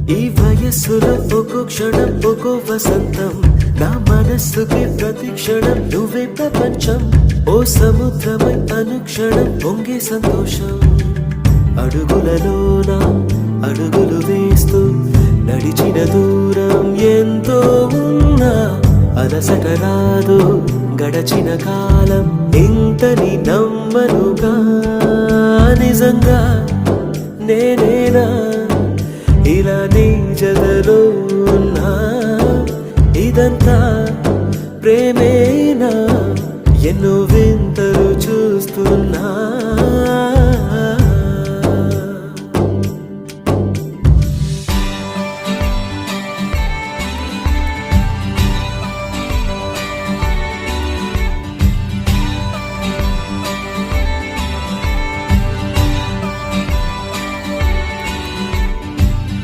ఈ వయస్సులో ఒక్కో క్షణం ఒక్కో వసంతం, నా మనస్సుకి ప్రతి క్షణం నువ్వే ప్రపంచం. ఓ సముద్రమై అనుక్షణం పొంగే సంతోషం. అడుగులలోన అడుగులు వేస్తూ నడిచిన దూరం ఎంతో ఉన్నా అలసట రాదు గడచిన కాలం ఇంతని నమ్మనుగా. నిజంగా నేనేనా ఇలా నీ జతలో ఉన్నా? ఇదంతా ప్రేమేనా? ఎన్నో